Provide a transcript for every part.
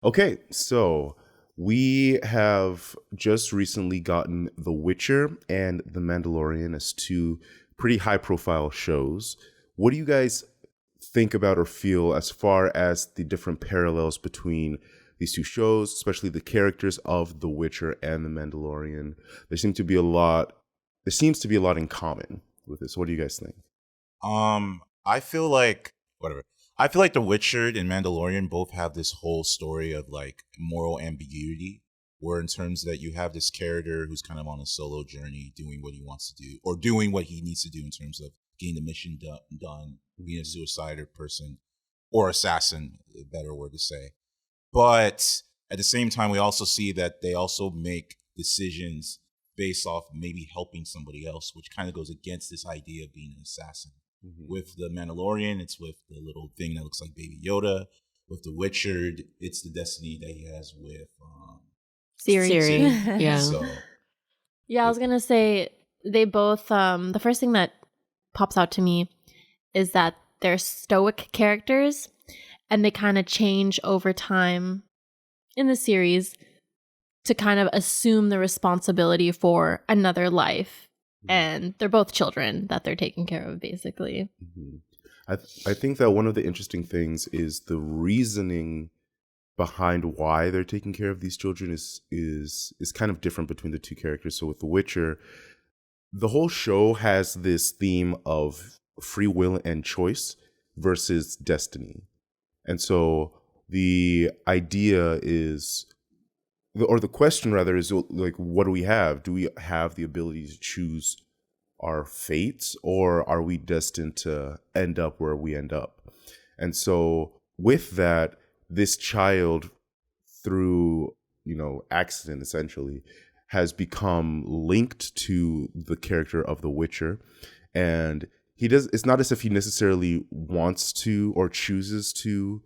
Okay, so we have just recently gotten The Witcher and The Mandalorian as two pretty high profile shows. What do you guys think about or feel as far as the different parallels between these two shows, especially the characters of The Witcher and The Mandalorian? There seems to be a lot in common with this. What do you guys think? I feel like whatever. I feel like The Witcher and Mandalorian both have this whole story of like moral ambiguity, where in terms that you have this character who's kind of on a solo journey, doing what he wants to do, or doing what he needs to do in terms of getting the mission done, being a suicider person or assassin, a better word to say. But at the same time, we also see that they also make decisions based off maybe helping somebody else, which kind of goes against this idea of being an assassin. With the Mandalorian, it's with the little thing that looks like Baby Yoda. With the Witcher, it's the destiny that he has with Siri. Yeah. So Yeah, I was gonna say they both. The first thing that pops out to me is that they're stoic characters, and they kind of change over time in the series to kind of assume the responsibility for another life. And they're both children that they're taking care of, basically. Mm-hmm. I think that one of the interesting things is the reasoning behind why they're taking care of these children is kind of different between the two characters. So with The Witcher, the whole show has this theme of free will and choice versus destiny. And so the idea is, or the question rather, is like, what do we have? Do we have the ability to choose our fates, or are we destined to end up where we end up? And so with that, this child, through, accident essentially, has become linked to the character of The Witcher. And it's not as if he necessarily wants to or chooses to.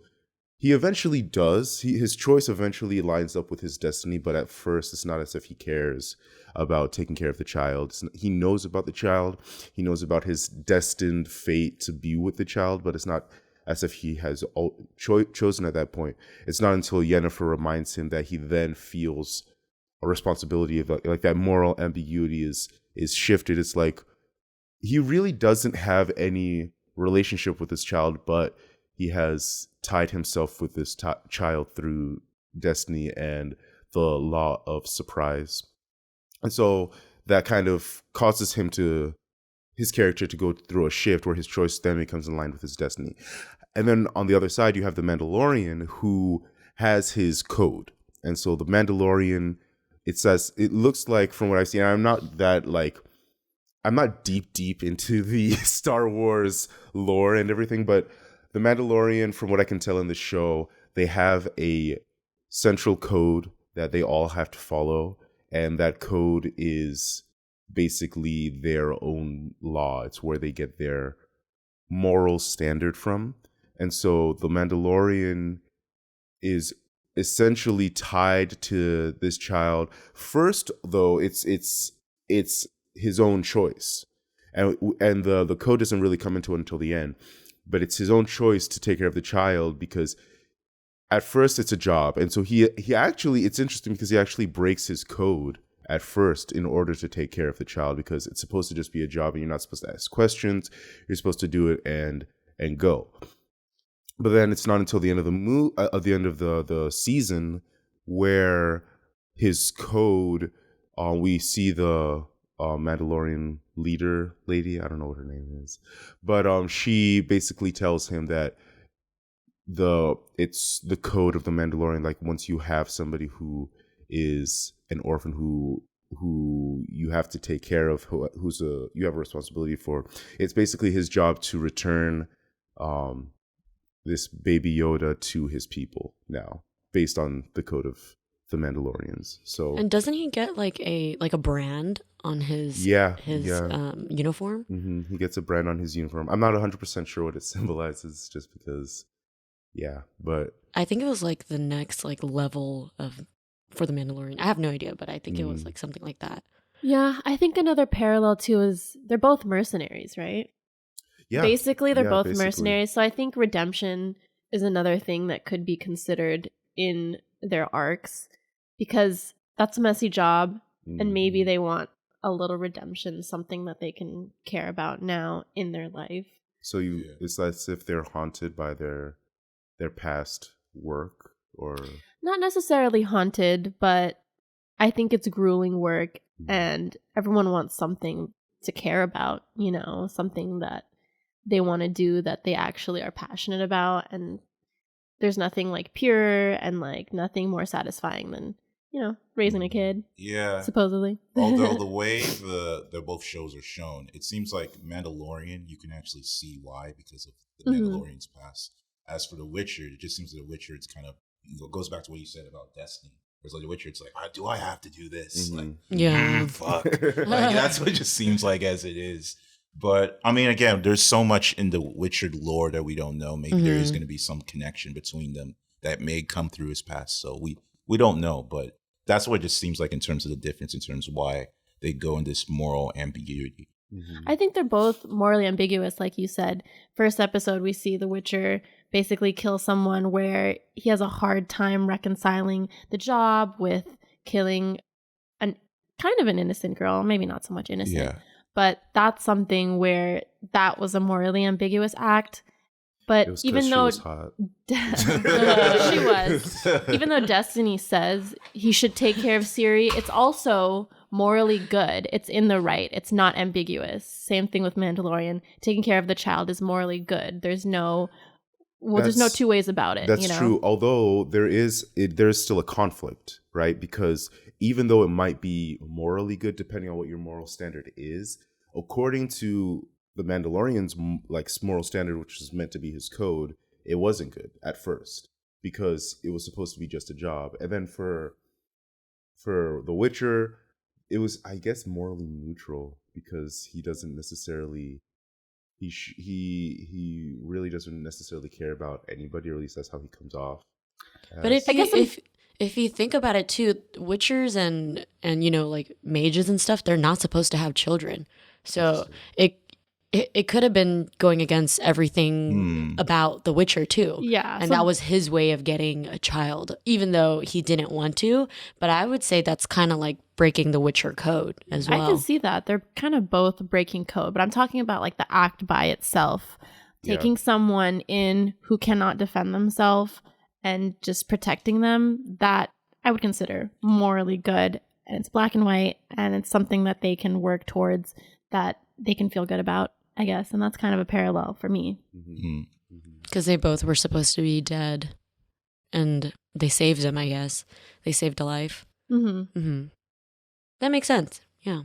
He eventually does. His choice eventually lines up with his destiny, but at first it's not as if he cares about taking care of the child. He knows about the child. He knows about his destined fate to be with the child, but it's not as if he has chosen at that point. It's not until Yennefer reminds him that he then feels a responsibility of like that moral ambiguity is shifted. It's like he really doesn't have any relationship with this child, but he has tied himself with this child through destiny and the law of surprise. And so that kind of causes his character to go through a shift where his choice then becomes in line with his destiny. And then on the other side, you have the Mandalorian, who has his code. And so the Mandalorian, it looks like, from what I've seen, I'm not deep into the Star Wars lore and everything, but the Mandalorian, from what I can tell in the show, they have a central code that they all have to follow. And that code is basically their own law. It's where they get their moral standard from. And so the Mandalorian is essentially tied to this child. First, though, it's his own choice. And the code doesn't really come into it until the end. But it's his own choice to take care of the child, because at first it's a job. And so he actually, it's interesting because he actually breaks his code at first in order to take care of the child, because it's supposed to just be a job and you're not supposed to ask questions. You're supposed to do it and go. But then it's not until the end of the end of the season where his code, we see the Mandalorian leader lady, I don't know what her name is, but she basically tells him that it's the code of the Mandalorian. Like, once you have somebody who is an orphan who you have to take care of, you have a responsibility for, it's basically his job to return this Baby Yoda to his people now, based on the code of the Mandalorians. So, and doesn't he get like a brand on his uniform? Mm-hmm. He gets a brand on his uniform. I'm not 100% sure what it symbolizes, just because, but I think it was like the next like level for the Mandalorian. I have no idea, but I think it was like something like that. Yeah, I think another parallel too is they're both mercenaries, right? Yeah. Basically, they're both mercenaries. So I think redemption is another thing that could be considered in their arcs, because that's a messy job, and maybe they want a little redemption, something that they can care about now in their life. So it's as if they're haunted by their past work, or Not necessarily haunted, but I think it's grueling work, and everyone wants something to care about, you know, something that they want to do that they actually are passionate about. And there's nothing like pure and like nothing more satisfying than, you know, raising a kid, Yeah. supposedly. Although the way the both shows are shown, it seems like Mandalorian, you can actually see why, because of the Mandalorian's past. As for The Witcher, it just seems that The Witcher, it's kind of, it goes back to what you said about destiny. Whereas like The Witcher, it's like, do I have to do this? Like, fuck. Like, that's what it just seems like as it is. But I mean, again, there's so much in the Witcher lore that we don't know. Maybe there is going to be some connection between them that may come through his past. So we don't know, but that's what it just seems like in terms of the difference, in terms of why they go in this moral ambiguity. I think they're both morally ambiguous, like you said. First episode, we see the Witcher basically kill someone where he has a hard time reconciling the job with killing an kind of an innocent girl, maybe not so much innocent. Yeah. But that's something where that was a morally ambiguous act. But even though she was hot. she was, even though Destiny says he should take care of Ciri, it's also morally good. It's in the right. It's not ambiguous. Same thing with Mandalorian. Taking care of the child is morally good. There's no two ways about it. That's you know? true. Although there's still a conflict, right? Because even though it might be morally good, depending on what your moral standard is, according to the Mandalorian's like moral standard, which is meant to be his code, it wasn't good at first because it was supposed to be just a job. And then for The Witcher, it was, I guess, morally neutral because he doesn't necessarily he really doesn't necessarily care about anybody, or at least that's how he comes off. But if you think about it too, witchers and you know, like mages and stuff, they're not supposed to have children. So it could have been going against everything about The Witcher too. Yeah. And that was his way of getting a child, even though he didn't want to. But I would say that's kind of like breaking the Witcher code as well. I can see that. They're kind of both breaking code, but I'm talking about like the act by itself. Taking someone in who cannot defend themselves and just protecting them, that I would consider morally good. And it's black and white, and it's something that they can work towards, that they can feel good about, I guess. And that's kind of a parallel for me. Because they both were supposed to be dead, and they saved him, I guess. They saved a life. That makes sense. Yeah.